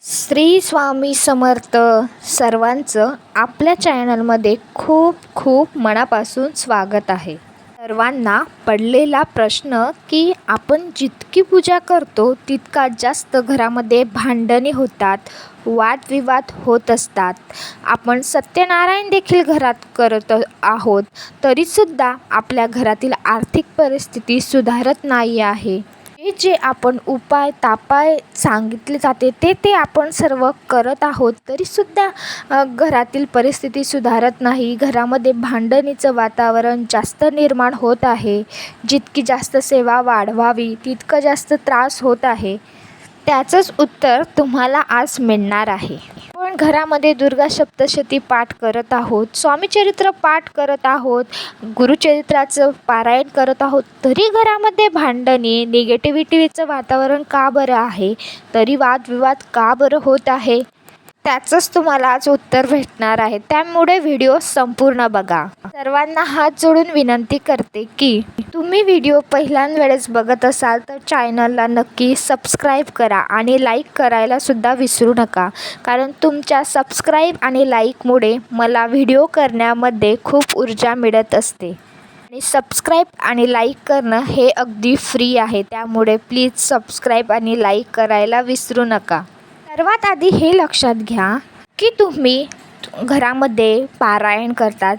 श्री स्वामी समर्थ सर्वांचं आपल्या चॅनलमध्ये खूप खूप मनापासून स्वागत आहे. सर्वांना पडलेला प्रश्न की आपण जितकी पूजा करतो तितका जास्त घरामध्ये भांडणे होतात, वादविवाद होत असतात. आपण सत्यनारायण देखील घरात करत आहोत, तरीसुद्धा आपल्या घरातील आर्थिक परिस्थिती सुधारत नाही आहे. हे जे आपण उपाय तापाय सांगितले जाते ते आपण सर्व करत आहोत, तरीसुद्धा घरातील परिस्थिती सुधारत नाही. घरामध्ये भांडणीचं वातावरण जास्त निर्माण होत आहे. जितकी जास्त सेवा वाढवावी तितकं जास्त त्रास होत आहे. त्याचंच उत्तर तुम्हाला आज मिळणार आहे. आपण घरामध्ये दुर्गा सप्तशती पाठ करत आहोत, स्वामीचरित्र पाठ करत आहोत, गुरुचरित्राचं पारायण करत आहोत, तरी घरामध्ये भांडणे निगेटिव्हिटीचं वातावरण का बरं आहे, तरी वादविवाद का बरं होत आहे, त्याचंच तुम्हाला आज उत्तर भेटणार आहे. त्यामुळे व्हिडिओ संपूर्ण बघा. सर्वांना हात जोडून विनंती करते की तुम्ही व्हिडिओ पहिल्यांदा वेळेस बघत असाल तर चॅनलला नक्की सबस्क्राईब करा आणि लाईक करायला सुद्धा विसरू नका, कारण तुमच्या सबस्क्राईब आणि लाईकमुळे मला व्हिडिओ करण्यामध्ये खूप ऊर्जा मिळत असते. आणि सबस्क्राईब आणि लाईक करणं हे अगदी फ्री आहे, त्यामुळे प्लीज सबस्क्राईब आणि लाईक करायला विसरू नका. सर्वात आधी हे लक्षात घ्या की तुम्ही घरामध्ये पारायण करतात,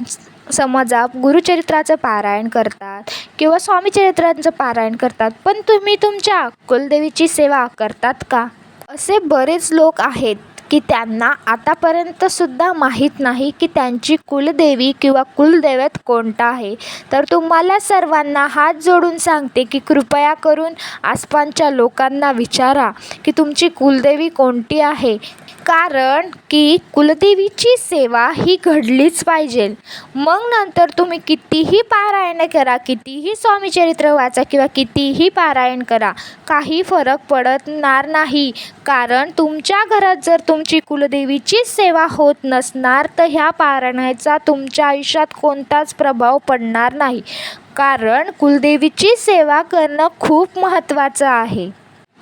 समजा गुरुचरित्राचं पारायण करतात किंवा स्वामीचरित्रांचं पारायण करतात, पण तुम्ही तुमच्या कुलदेवीची सेवा करतात का? असे बरेच लोक आहेत की त्यांना आतापर्यंतसुद्धा माहीत नाही की त्यांची कुलदेवी किंवा कुलदैवत कोणता आहे. तर तुम्हाला सर्वांना हात जोडून सांगते की कृपया करून आसपासच्या लोकांना विचारा की तुमची कुलदेवी कोणती आहे, कारण की कुलदेवीची सेवा ही घडलीच पाहिजे. मग नंतर तुम्ही कितीही पारायण करा, कितीही स्वामीचरित्र वाचा किंवा कितीही पारायण करा, काही फरक पडणार नाही. कारण तुमच्या घरात जर तुमची कुलदेवीची सेवा होत नसणार तर ह्या पारायणाचा तुमच्या आयुष्यात कोणताच प्रभाव पडणार नाही. कारण कुलदेवीची सेवा करणं खूप महत्त्वाचं आहे.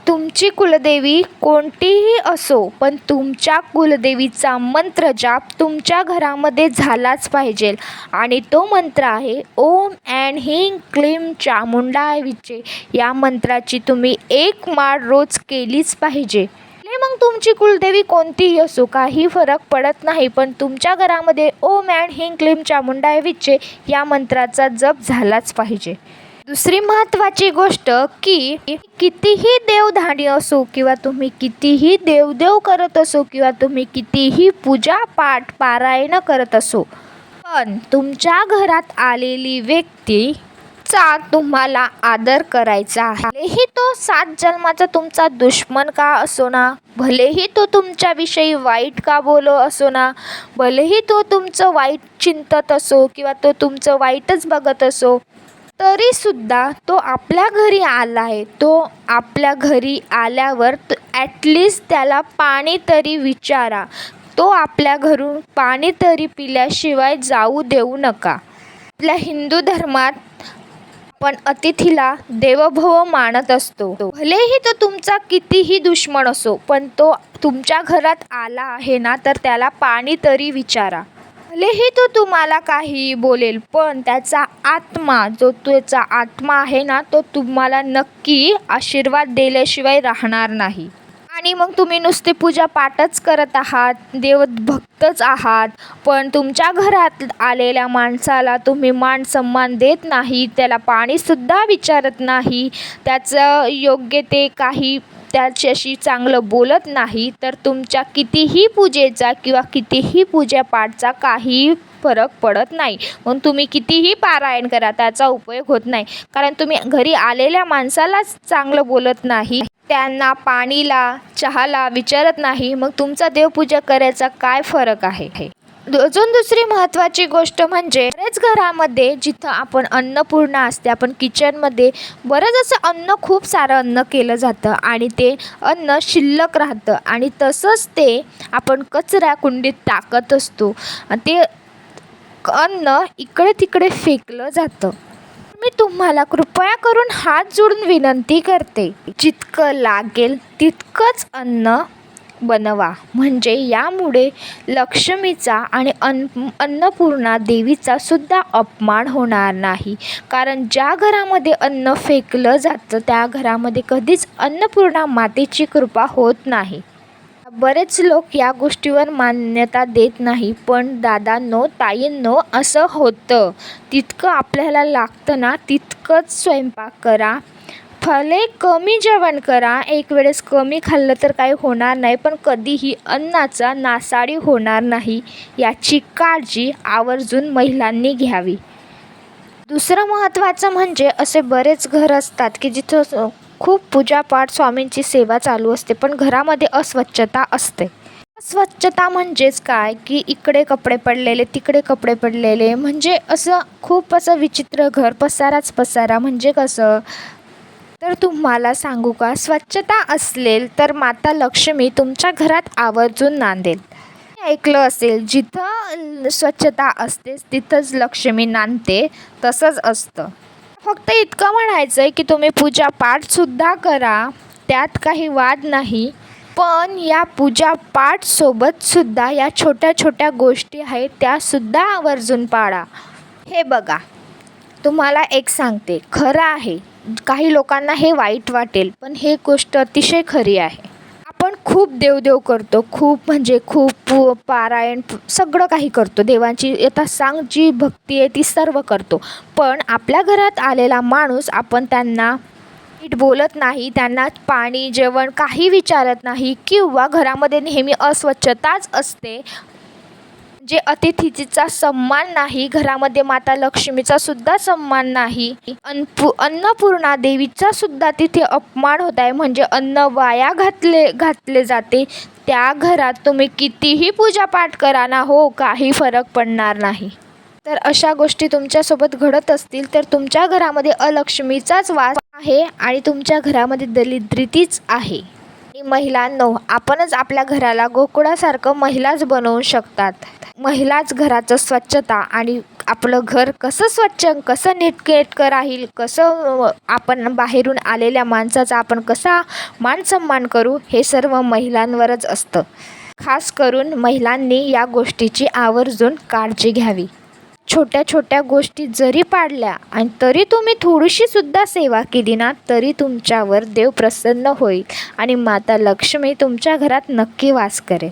तुमची कुलदेवी कोणतीही असो, पण तुमच्या कुलदेवीचा मंत्र जाप तुमच्या घरामध्ये झालाच पाहिजे. आणि तो मंत्र आहे ओम ऐं ह्रीं क्लीं चामुंडाय विचे. या मंत्राची तुम्ही एक माळ रोज केलीच पाहिजे. मग तुमची कुलदेवी कोणतीही असो काही फरक पडत नाही, पण तुमच्या घरामध्ये ओम ऐं ह्रीं क्लीं चामुंडाय विचे या मंत्राचा जप झालाच पाहिजे. दुसरी महत्त्वाची गोष्ट की कितीही देवधाडी असो किंवा तुम्ही कितीही देवदेव करत असो किंवा तुम्ही कितीही पूजा पाठ पारायण करत असो, पण तुमच्या घरात आलेली व्यक्ती चा तुम्हाला आदर करायचा आहे. भलेही तो 7 जन्माचा तुमचा दुश्मन का असो ना, भलेही तो तुमच्याविषयी वाईट का बोलो असो ना, भलेही तो तुमचं वाईट चिंतत असो किंवा तो तुमचं वाईटच बघत असो, तरीसुद्धा तो आपल्या घरी आला आहे. तो आपल्या घरी आल्यावर ॲटलिस्ट त्याला पाणी तरी विचारा. तो आपल्या घरून पाणी तरी पिल्याशिवाय जाऊ देऊ नका. आपल्या हिंदू धर्मात आपण अतिथीला देवोभव मानत असतो. भलेही तो तुमचा कितीही दुश्मन असो, पण तो तुमच्या घरात आला आहे ना, तर त्याला पाणी तरी विचारा. भलेही तो तुम्हाला काही बोलेल, पण त्याचा आत्मा आहे ना, तो तुम्हाला नक्की आशीर्वाद दिल्याशिवाय राहणार नाही. आणि मग तुम्ही नुसते पूजा पाठच करत आहात, देवभक्तच आहात, पण तुमच्या घरात आलेल्या माणसाला तुम्ही मान सन्मान देत नाही, त्याला पाणीसुद्धा विचारत नाही, त्याचं योग्य ते काही त्याच्याशी चांगलं बोलत नाही, तर तुमच्या कितीही पूजेचा किंवा कितीही पूजापाठचा काही फरक पडत नाही. मग तुम्ही कितीही पारायण करा त्याचा उपयोग होत नाही, कारण तुम्ही घरी आलेल्या माणसालाच चांगलं बोलत नाही, त्यांना पाणीला चहाला विचारत नाही, मग तुमचा देवपूजा करायचा काय फरक आहे. अजून दुसरी महत्त्वाची गोष्ट म्हणजे बरेच घरामध्ये जिथं आपण अन्नपूर्णा असते, आपण किचनमध्ये बरंच असं अन्न, खूप सारं अन्न केलं जातं आणि ते अन्न शिल्लक राहतं आणि तसंच ते आपण कचरा कुंडीत टाकत असतो. ते अन्न इकडे तिकडे फेकलं जातं. मी तुम्हाला कृपया करून हात जोडून विनंती करते, जितकं लागेल तितकंच अन्न बनवा, म्हणजे यामुळे लक्ष्मीचा आणि अन्नपूर्णा देवीचा सुद्धा अपमान होणार नाही. कारण ज्या घरामध्ये अन्न फेकलं जातं त्या घरामध्ये कधीच अन्नपूर्णा मातेची कृपा होत नाही. बरेच लोक या गोष्टीवर मान्यता देत नाही, पण दादांनो, ताईंनो, असं होतं. तितकं आपल्याला लागतं ना तितकंच स्वयंपाक करा. भले कमी जेवण करा, एक वेळेस कमी खाल्लं तर काही होणार नाही, पण कधीही अन्नाचा नासाडी होणार नाही याची काळजी आवर्जून महिलांनी घ्यावी. दुसरं महत्त्वाचं म्हणजे असे बरेच घर असतात की जिथं खूप पूजापाठ, स्वामींची सेवा चालू असते, पण घरामध्ये अस्वच्छता असते. अस्वच्छता म्हणजेच काय की इकडे कपडे पडलेले, तिकडे कपडे पडलेले, म्हणजे असं खूप असं विचित्र घर, पसाराच पसारा. म्हणजे कसं, तर तुम्हाला सांगू का, स्वच्छता असेल तर माता लक्ष्मी तुमच्या घरात आवर्जून नांदेल. ऐकलं असेल, जिथं स्वच्छता असतेच तिथंच लक्ष्मी नांदते, तसंच असतं. फक्त इतकं म्हणायचं आहे की तुम्ही पूजापाठसुद्धा करा, त्यात काही वाद नाही, पण या पूजापाठसोबतसुद्धा या छोट्या छोट्या गोष्टी आहेत त्यासुद्धा आवर्जून पाळा. हे बघा, तुम्हाला एक सांगते, खरं आहे, काही लोकांना हे वाईट वाटेल, पण हे गोष्ट अतिशय खरी आहे. आपण खूप देवदेव करतो, खूप म्हणजे खूप पारायण सगळं काही करतो, देवांची यथासांग जी भक्ती आहे ती सर्व करतो, पण आपल्या घरात आलेला माणूस आपण त्यांना नीट बोलत नाही, त्यांना पाणी, जेवण काही विचारत नाही, किंवा घरामध्ये नेहमी अस्वच्छताच असते, जे अतिथीचा सन्मान नाही, घरामध्ये माता लक्ष्मीचा सुद्धा सन्मान नाही, अन्नपूर्णा देवीचा सुद्धा तिथे अपमान होत आहे, म्हणजे अन्न वाया घातले जाते. त्या घरात तुम्ही कितीही पूजापाठ करा ना हो, काही फरक पडणार नाही. तर अशा गोष्टी तुमच्यासोबत घडत असतील तर तुमच्या घरामध्ये अलक्ष्मीचाच वास आहे आणि तुमच्या घरामध्ये दरिद्रीतीच आहे. आणि महिलांनो, आपणच आपल्या घराला गोकुळासारखं महिलाच बनवू शकतात. महिलाच घराचं स्वच्छता आणि आपलं घर कसं स्वच्छ, कसं नीटनेटकं राहील, कसं आपण बाहेरून आलेल्या माणसाचा आपण कसा मानसन्मान करू, हे सर्व महिलांवरच असतं. खास करून महिलांनी या गोष्टीची आवर्जून काळजी घ्यावी. छोट्या छोट्या गोष्टी जरी पाळल्या आणि तरी तुम्ही थोडीशीसुद्धा सेवा केली ना, तरी तुमच्यावर देव प्रसन्न होईल आणि माता लक्ष्मी तुमच्या घरात नक्की वास करेल.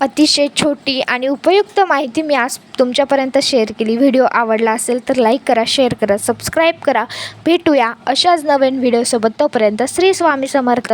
अतिशय छोटी आणि उपयुक्त माहिती मी आज तुमच्यापर्यंत शेअर केली. व्हिडिओ आवडला असेल तर लाईक करा, शेअर करा, सबस्क्राईब करा. भेटूया अशाच नवीन व्हिडिओसोबत. तोपर्यंत श्री स्वामी समर्थ.